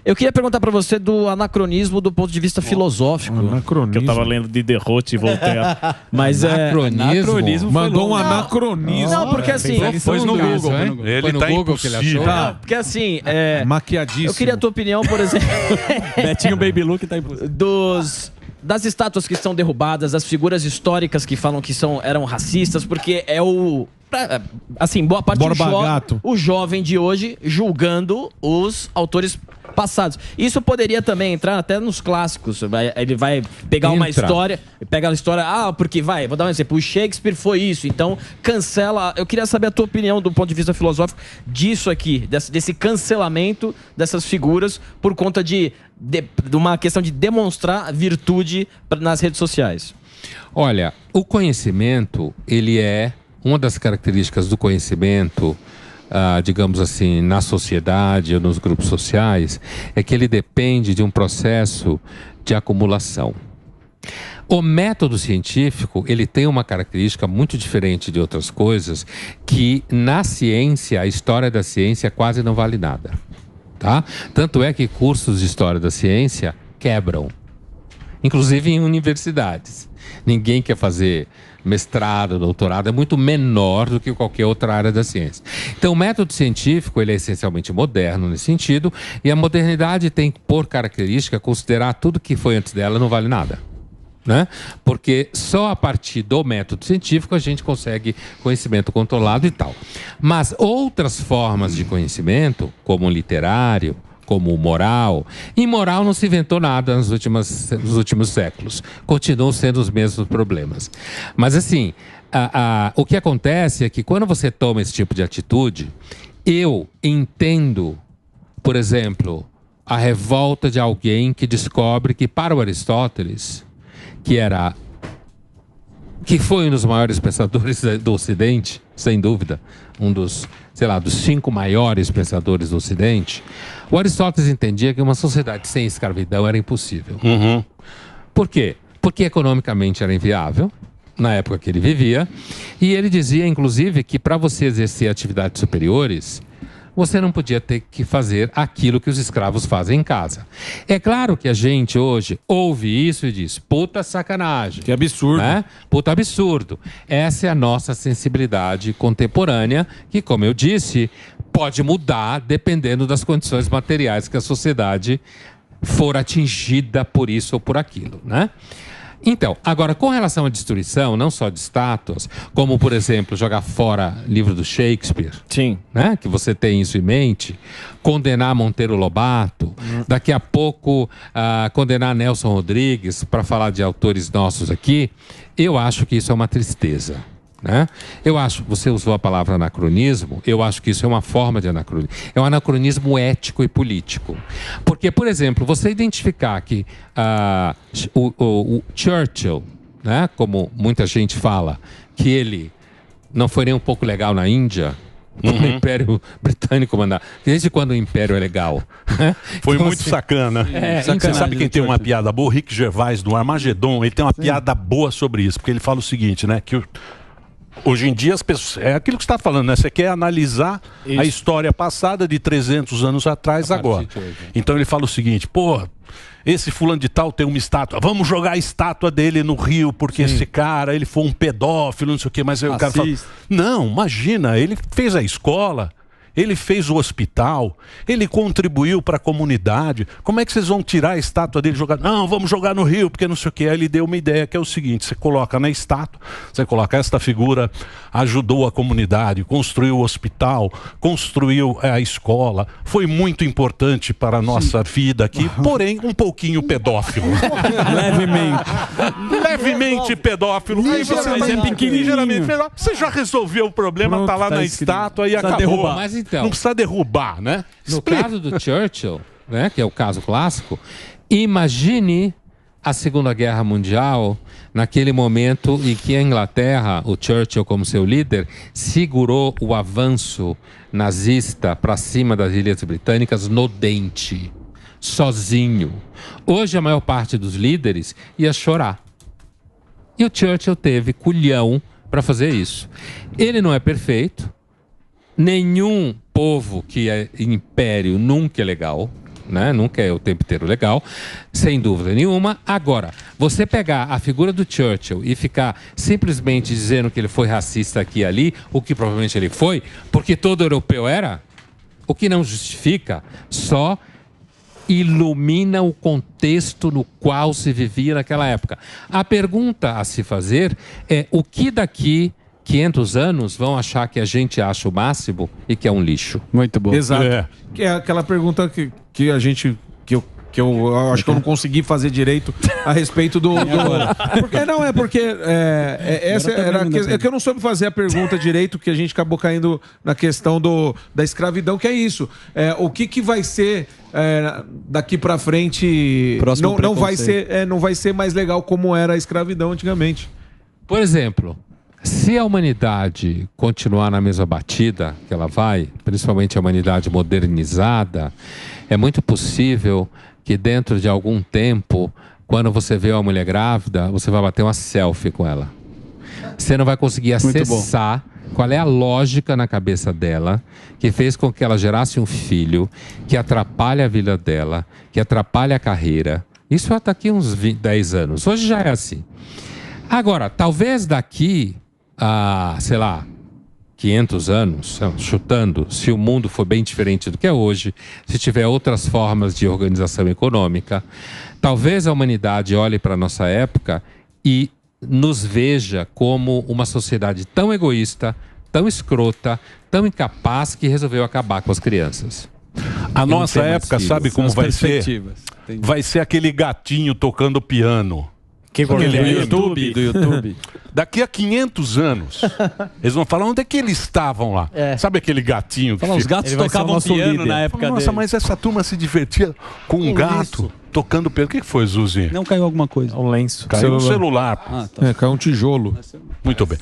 Eu queria perguntar pra você do anacronismo do ponto de vista filosófico. Anacronismo. Que eu tava lendo de Derrote e Voltaire. Mas Anacronismo? Mandou um anacronismo. Não, porque assim... Pôs no Google. Ele tá Google que ele achou. Não, porque assim... Maquiadíssimo. Eu queria a tua opinião, por exemplo... Betinho Baby Luke tá impossível. Das estátuas que são derrubadas, das figuras históricas que falam que eram racistas, porque é o... Assim, boa parte o jovem de hoje julgando os autores passados. Isso poderia também entrar até nos clássicos. Ele vai pegar uma história, pega a história, porque vou dar um exemplo, o Shakespeare foi isso, então cancela. Eu queria saber a tua opinião do ponto de vista filosófico disso aqui, desse cancelamento dessas figuras por conta de uma questão de demonstrar virtude nas redes sociais. Olha, o conhecimento, ele é uma das características do conhecimento, digamos assim, na sociedade ou nos grupos sociais, é que ele depende de um processo de acumulação. O método científico, ele tem uma característica muito diferente de outras coisas, que na ciência, a história da ciência quase não vale nada. Tá? Tanto é que cursos de história da ciência quebram, inclusive em universidades. Ninguém quer fazer mestrado, doutorado, é muito menor do que qualquer outra área da ciência. Então, o método científico, ele é essencialmente moderno nesse sentido, e a modernidade tem, por característica, considerar tudo que foi antes dela não vale nada. Né? Porque só a partir do método científico a gente consegue conhecimento controlado e tal. Mas outras formas de conhecimento, como o literário, como o moral, em moral não se inventou nada nos últimos séculos. Continuam sendo os mesmos problemas. Mas assim, o que acontece é que quando você toma esse tipo de atitude, eu entendo, por exemplo, a revolta de alguém que descobre que para o Aristóteles, que foi um dos maiores pensadores do Ocidente, sem dúvida, um dos 5 maiores pensadores do Ocidente, o Aristóteles entendia que uma sociedade sem escravidão era impossível. Uhum. Por quê? Porque economicamente era inviável, na época que ele vivia, e ele dizia, inclusive, que para você exercer atividades superiores, você não podia ter que fazer aquilo que os escravos fazem em casa. É claro que a gente hoje ouve isso e diz, puta sacanagem. Que absurdo. Né? Puta absurdo. Essa é a nossa sensibilidade contemporânea, que, como eu disse, pode mudar dependendo das condições materiais que a sociedade for atingida por isso ou por aquilo, né? Então, agora, com relação à destruição, não só de estátuas, como, por exemplo, jogar fora livro do Shakespeare, sim, né? Que você tem isso em mente, condenar Monteiro Lobato, daqui a pouco condenar Nelson Rodrigues, para falar de autores nossos aqui, eu acho que isso é uma tristeza. Né? Eu acho, você usou a palavra anacronismo, eu acho que isso é uma forma de anacronismo. É um anacronismo ético e político. Porque, por exemplo, você identificar que o Churchill, né, como muita gente fala, que ele não foi nem um pouco legal na Índia, o Império Britânico mandar. Desde quando o Império é legal? Foi então, muito assim, sacana. Você sabe quem tem uma piada boa? O Rick Gervais, do Armagedon, ele tem uma piada boa sobre isso, porque ele fala o seguinte, né, que hoje em dia as pessoas, é aquilo que você está falando, né? Você quer analisar a história passada de 300 anos atrás agora. Então ele fala o seguinte, esse fulano de tal tem uma estátua, vamos jogar a estátua dele no rio, porque esse cara, ele foi um pedófilo, não sei o quê, mas aí o cara fala, não, imagina, ele fez a escola, ele fez o hospital, ele contribuiu para a comunidade. Como é que vocês vão tirar a estátua dele e jogar? Não, vamos jogar no rio, porque não sei o que. Aí ele deu uma ideia que é o seguinte, você coloca na estátua, você coloca esta figura, ajudou a comunidade, construiu o hospital, construiu a escola, foi muito importante para a nossa vida aqui, porém um pouquinho pedófilo. Levemente pedófilo. Aí você ligeiramente pedófilo. Você já resolveu o problema, tá lá na estátua e acabou. Mas então, não precisa derrubar, né? No caso do Churchill, né, que é o caso clássico, imagine a Segunda Guerra Mundial, naquele momento em que a Inglaterra, o Churchill como seu líder, segurou o avanço nazista para cima das Ilhas Britânicas no dente, sozinho. Hoje a maior parte dos líderes ia chorar. E o Churchill teve culhão para fazer isso. Ele não é perfeito. Nenhum povo que é império nunca é legal, né? Nunca é o tempo inteiro legal, sem dúvida nenhuma. Agora, você pegar a figura do Churchill e ficar simplesmente dizendo que ele foi racista aqui e ali, o que provavelmente ele foi, porque todo europeu era, o que não justifica, só ilumina o contexto no qual se vivia naquela época. A pergunta a se fazer é o que daqui 500 anos vão achar que a gente acha o máximo e que é um lixo. Muito bom. Exato. Que é aquela pergunta que a gente... Que eu acho que eu não consegui fazer direito a respeito do... Porque não, é porque... essa era é que eu não soube fazer a pergunta direito, que a gente acabou caindo na questão da escravidão, que é isso. O que vai ser daqui pra frente... Não vai ser mais legal como era a escravidão antigamente. Por exemplo, se a humanidade continuar na mesma batida que ela vai, principalmente a humanidade modernizada, é muito possível que dentro de algum tempo, quando você vê uma mulher grávida, você vai bater uma selfie com ela. Você não vai conseguir acessar qual é a lógica na cabeça dela que fez com que ela gerasse um filho que atrapalha a vida dela, que atrapalha a carreira. Isso até daqui uns 10 anos. Hoje já é assim. Agora, talvez daqui a, sei lá, 500 anos, chutando, se o mundo for bem diferente do que é hoje, se tiver outras formas de organização econômica, talvez a humanidade olhe para a nossa época e nos veja como uma sociedade tão egoísta, tão escrota, tão incapaz que resolveu acabar com as crianças. A nossa época, sabe como vai ser? Vai ser aquele gatinho tocando piano. Do YouTube. Daqui a 500 anos, eles vão falar onde é que eles estavam lá. Sabe aquele gatinho que os gatos tocavam piano na época dele. Nossa, mas essa turma se divertia com um gato tocando piano. O que foi, Zuzi? Não caiu alguma coisa. Um lenço. Caiu um celular. Caiu um tijolo. Muito bem.